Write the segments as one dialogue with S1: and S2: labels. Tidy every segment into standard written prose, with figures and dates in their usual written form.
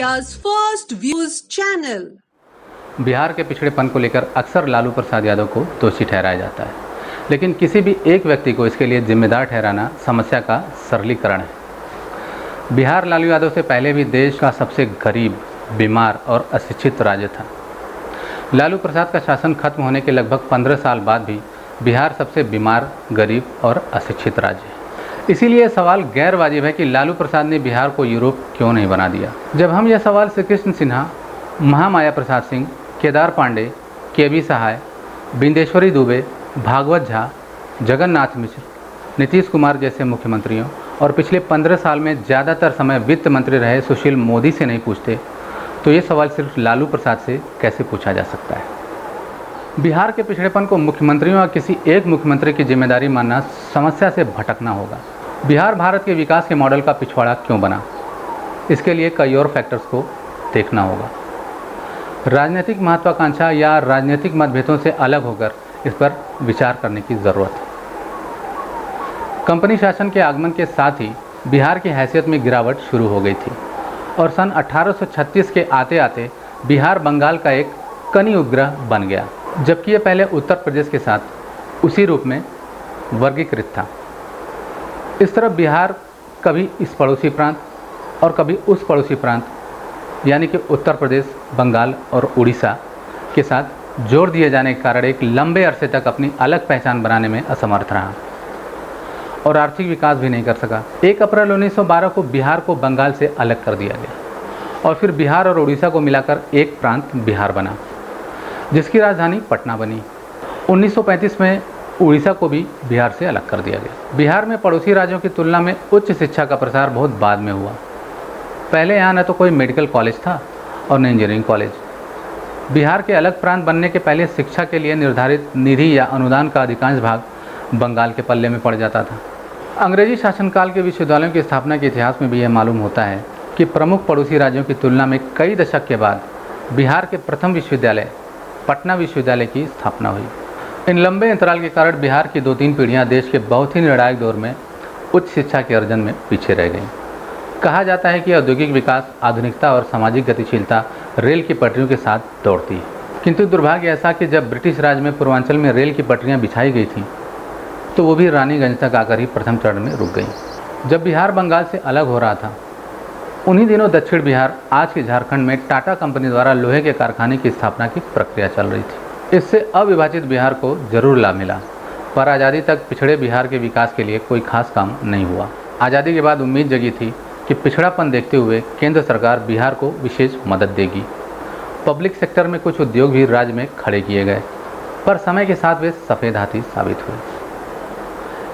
S1: India's first views channel.
S2: Bihar के पिछड़ेपन को लेकर अक्सर लालू प्रसाद यादव को दोषी ठहराया जाता है, लेकिन किसी भी एक व्यक्ति को इसके लिए जिम्मेदार ठहराना समस्या का सरलीकरण है। बिहार लालू यादव से पहले भी देश का सबसे गरीब, बीमार और अशिक्षित राज्य था। लालू प्रसाद का शासन खत्म होने के लगभग 15 साल बाद भी बिहार सबसे बीमार, गरीब और अशिक्षित राज्य है। इसीलिए सवाल गैर वाजिब है कि लालू प्रसाद ने बिहार को यूरोप क्यों नहीं बना दिया। जब हम यह सवाल श्री कृष्ण सिन्हा, महामाया प्रसाद सिंह, केदार पांडे, केबी सहाय, बिंदेश्वरी दुबे, भागवत झा, जगन्नाथ मिश्र, नीतीश कुमार जैसे मुख्यमंत्रियों और पिछले 15 साल में ज़्यादातर समय वित्त मंत्री रहे सुशील मोदी से नहीं पूछते, तो ये सवाल सिर्फ लालू प्रसाद से कैसे पूछा जा सकता है। बिहार के पिछड़ेपन को मुख्यमंत्रियों या किसी एक मुख्यमंत्री की जिम्मेदारी मानना समस्या से भटकना होगा। बिहार भारत के विकास के मॉडल का पिछवाड़ा क्यों बना, इसके लिए कई और फैक्टर्स को देखना होगा। राजनीतिक महत्वाकांक्षा या राजनीतिक मतभेदों से अलग होकर इस पर विचार करने की ज़रूरत है। कंपनी शासन के आगमन के साथ ही बिहार की हैसियत में गिरावट शुरू हो गई थी और सन 1836 के आते आते बिहार बंगाल का एक कनी उपग्रह बन गया, जबकि यह पहले उत्तर प्रदेश के साथ उसी रूप में वर्गीकृत था। इस तरह बिहार कभी इस पड़ोसी प्रांत और कभी उस पड़ोसी प्रांत यानी कि उत्तर प्रदेश, बंगाल और उड़ीसा के साथ जोड़ दिए जाने के कारण एक लंबे अरसे तक अपनी अलग पहचान बनाने में असमर्थ रहा और आर्थिक विकास भी नहीं कर सका। 1 अप्रैल 1912 को बिहार को बंगाल से अलग कर दिया गया और फिर बिहार और उड़ीसा को मिलाकर एक प्रांत बिहार बना, जिसकी राजधानी पटना बनी। 1935 में उड़ीसा को भी बिहार से अलग कर दिया गया। बिहार में पड़ोसी राज्यों की तुलना में उच्च शिक्षा का प्रसार बहुत बाद में हुआ। पहले यहाँ न तो कोई मेडिकल कॉलेज था और न इंजीनियरिंग कॉलेज। बिहार के अलग प्रांत बनने के पहले शिक्षा के लिए निर्धारित निधि या अनुदान का अधिकांश भाग बंगाल के पल्ले में पड़ जाता था। अंग्रेजी शासनकाल के विश्वविद्यालयों की स्थापना के इतिहास में भी यह मालूम होता है कि प्रमुख पड़ोसी राज्यों की तुलना में कई दशक के बाद बिहार के प्रथम विश्वविद्यालय पटना विश्वविद्यालय की स्थापना हुई। इन लंबे अंतराल के कारण बिहार की 2-3 पीढ़ियां देश के बहुत ही निर्णायक दौर में उच्च शिक्षा के अर्जन में पीछे रह गईं। कहा जाता है कि औद्योगिक विकास, आधुनिकता और सामाजिक गतिशीलता रेल की पटरियों के साथ दौड़ती है, किंतु दुर्भाग्य ऐसा कि जब ब्रिटिश राज में पूर्वांचल में रेल की पटरियाँ बिछाई गई थीं तो वो भी रानीगंज तक आकर ही प्रथम चरण में रुक गई। जब बिहार बंगाल से अलग हो रहा था, उन्हीं दिनों दक्षिण बिहार, आज के झारखंड में टाटा कंपनी द्वारा लोहे के कारखाने की स्थापना की प्रक्रिया चल रही थी। इससे अविभाजित बिहार को जरूर लाभ मिला, पर आज़ादी तक पिछड़े बिहार के विकास के लिए कोई खास काम नहीं हुआ। आज़ादी के बाद उम्मीद जगी थी कि पिछड़ापन देखते हुए केंद्र सरकार बिहार को विशेष मदद देगी। पब्लिक सेक्टर में कुछ उद्योग भी राज्य में खड़े किए गए, पर समय के साथ वे सफ़ेद हाथी साबित हुए।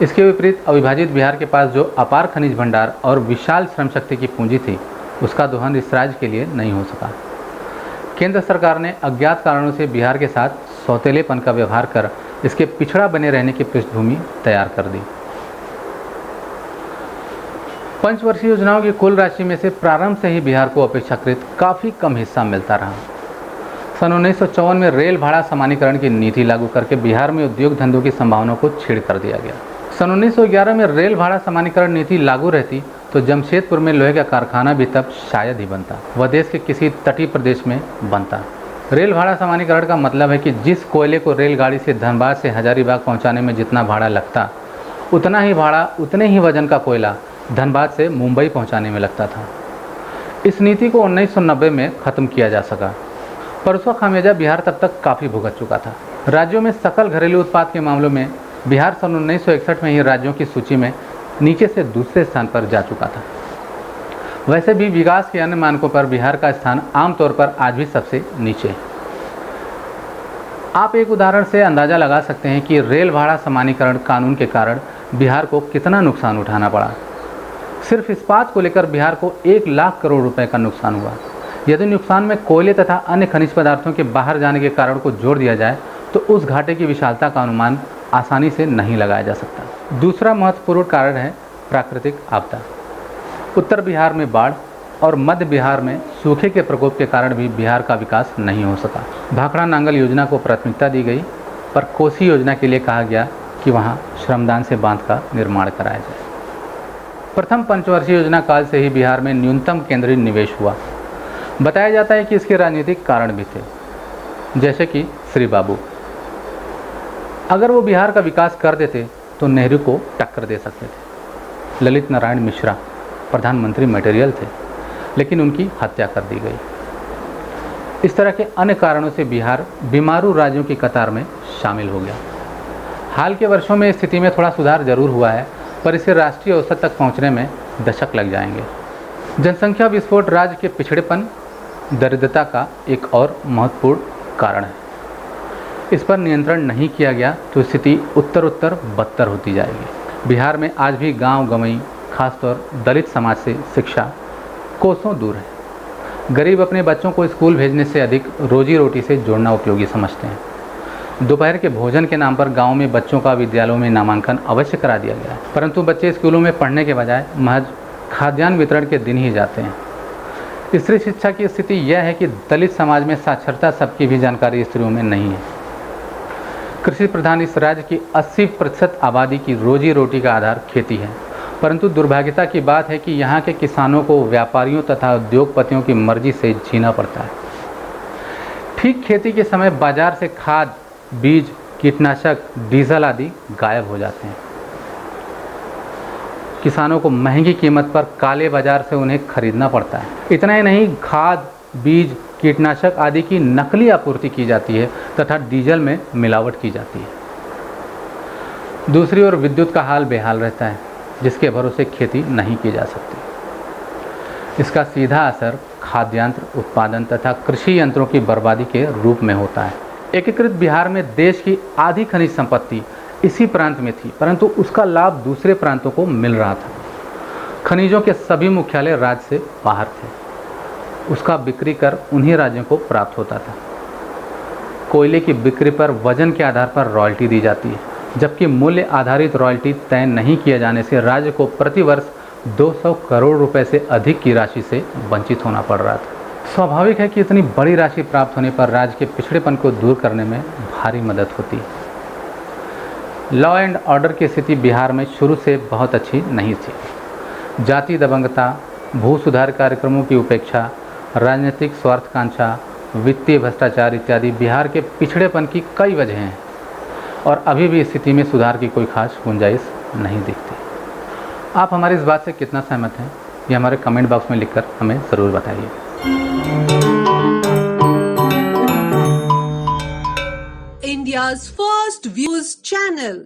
S2: इसके विपरीत अविभाजित बिहार के पास जो अपार खनिज भंडार और विशाल श्रम शक्ति की पूंजी थी, उसका दोहन इस राज्य के लिए नहीं हो सका। केंद्र सरकार ने अज्ञात कारणों से बिहार के साथ सौतेलेपन का व्यवहार कर इसके पिछड़ा बने रहने की पृष्ठभूमि तैयार कर दी। पंचवर्षीय योजनाओं की कुल राशि में से प्रारंभ से ही बिहार को अपेक्षाकृत काफ़ी कम हिस्सा मिलता रहा। सन 1954 में रेल भाड़ा समानीकरण की नीति लागू करके बिहार में उद्योग धंधों की संभावनाओं को छीड़ कर दिया गया। सन 1911 में रेल भाड़ा समानीकरण नीति लागू रहती तो जमशेदपुर में लोहे का कारखाना भी तब शायद ही बनता, वह देश के किसी तटीय प्रदेश में बनता। रेल भाड़ा समानीकरण का मतलब है कि जिस कोयले को रेलगाड़ी से धनबाद से हजारीबाग पहुंचाने में जितना भाड़ा लगता, उतना ही भाड़ा, उतने ही वजन का कोयला धनबाद से मुंबई पहुंचाने में लगता था। इस नीति को 1990 में ख़त्म किया जा सका, पर उसका खामियाजा बिहार तब तक काफ़ी भुगत चुका था। राज्यों में सकल घरेलू उत्पाद के मामलों में बिहार सन 1961 में ही राज्यों की सूची में नीचे से दूसरे स्थान पर जा चुका था। वैसे भी विकास के अन्य मानकों पर बिहार का स्थान आमतौर पर आज भी सबसे नीचे है। आप एक उदाहरण से अंदाज़ा लगा सकते हैं कि रेल भाड़ा समानीकरण कानून के कारण बिहार को कितना नुकसान उठाना पड़ा। सिर्फ इस्पात को लेकर बिहार को 1 लाख करोड़ रुपए का नुकसान हुआ। यदि नुकसान में कोयले तथा अन्य खनिज पदार्थों के बाहर जाने के कारण को जोड़ दिया जाए तो उस घाटे की विशालता का अनुमान आसानी से नहीं लगाया जा सकता। दूसरा महत्वपूर्ण कारण है प्राकृतिक आपदा। उत्तर बिहार में बाढ़ और मध्य बिहार में सूखे के प्रकोप के कारण भी बिहार का विकास नहीं हो सका। भाखड़ा नांगल योजना को प्राथमिकता दी गई, पर कोसी योजना के लिए कहा गया कि वहां श्रमदान से बांध का निर्माण कराया जाए। प्रथम पंचवर्षीय योजना काल से ही बिहार में न्यूनतम केंद्रीय निवेश हुआ। बताया जाता है कि इसके राजनीतिक कारण भी थे, जैसे कि श्री बाबू। अगर वो बिहार का विकास कर देते तो नेहरू को टक्कर दे सकते थे। ललित नारायण मिश्रा प्रधानमंत्री मटेरियल थे, लेकिन उनकी हत्या कर दी गई। इस तरह के अन्य कारणों से बिहार बीमारू राज्यों की कतार में शामिल हो गया। हाल के वर्षों में स्थिति में थोड़ा सुधार जरूर हुआ है, पर इसे राष्ट्रीय औसत तक पहुंचने में दशक लग जाएंगे। जनसंख्या विस्फोट राज्य के पिछड़ेपन, दरिद्रता का एक और महत्वपूर्ण कारण है। इस पर नियंत्रण नहीं किया गया तो स्थिति उत्तर बदतर होती जाएगी। बिहार में आज भी गांव गंवई, खासतौर दलित समाज से शिक्षा कोसों दूर है। गरीब अपने बच्चों को स्कूल भेजने से अधिक रोजी रोटी से जोड़ना उपयोगी समझते हैं। दोपहर के भोजन के नाम पर गांव में बच्चों का विद्यालयों में नामांकन अवश्य करा दिया गया है, परंतु बच्चे स्कूलों में पढ़ने के बजाय महज खाद्यान्न वितरण के दिन ही जाते हैं। स्त्री शिक्षा की स्थिति यह है कि दलित समाज में साक्षरता सबकी भी जानकारी स्त्रियों में नहीं है। कृषि प्रधान इस राज्य की 80% आबादी की रोजी रोटी का आधार खेती है, परंतु दुर्भाग्यता की बात है कि यहाँ के किसानों को व्यापारियों तथा उद्योगपतियों की मर्जी से जीना पड़ता है। ठीक खेती के समय बाजार से खाद, बीज, कीटनाशक, डीजल आदि गायब हो जाते हैं। किसानों को महंगी कीमत पर काले बाजार से उन्हें खरीदना पड़ता है। इतना ही नहीं, खाद, बीज, कीटनाशक आदि की नकली आपूर्ति की जाती है तथा डीजल में मिलावट की जाती है। दूसरी ओर विद्युत का हाल बेहाल रहता है, जिसके भरोसे खेती नहीं की जा सकती। इसका सीधा असर खाद्यान्न उत्पादन तथा कृषि यंत्रों की बर्बादी के रूप में होता है। एकीकृत बिहार में देश की आधी खनिज संपत्ति इसी प्रांत में थी, परंतु उसका लाभ दूसरे प्रांतों को मिल रहा था। खनिजों के सभी मुख्यालय राज्य से बाहर थे। उसका बिक्री कर उन्हीं राज्यों को प्राप्त होता था। कोयले की बिक्री पर वजन के आधार पर रॉयल्टी दी जाती है, जबकि मूल्य आधारित रॉयल्टी तय नहीं किए जाने से राज्य को प्रतिवर्ष 200 करोड़ रुपए से अधिक की राशि से वंचित होना पड़ रहा था। स्वाभाविक है कि इतनी बड़ी राशि प्राप्त होने पर राज्य के पिछड़ेपन को दूर करने में भारी मदद होती है। लॉ एंड ऑर्डर की स्थिति बिहार में शुरू से बहुत अच्छी नहीं थी। जाति दबंगता, भू सुधार कार्यक्रमों की उपेक्षा, राजनीतिक स्वार्थकांक्षा, वित्तीय भ्रष्टाचार इत्यादि बिहार के पिछड़ेपन की कई वजहें हैं और अभी भी स्थिति में सुधार की कोई खास गुंजाइश नहीं दिखती। आप हमारी इस बात से कितना सहमत हैं, ये हमारे कमेंट बॉक्स में लिखकर हमें ज़रूर बताइए।
S1: India's first views channel.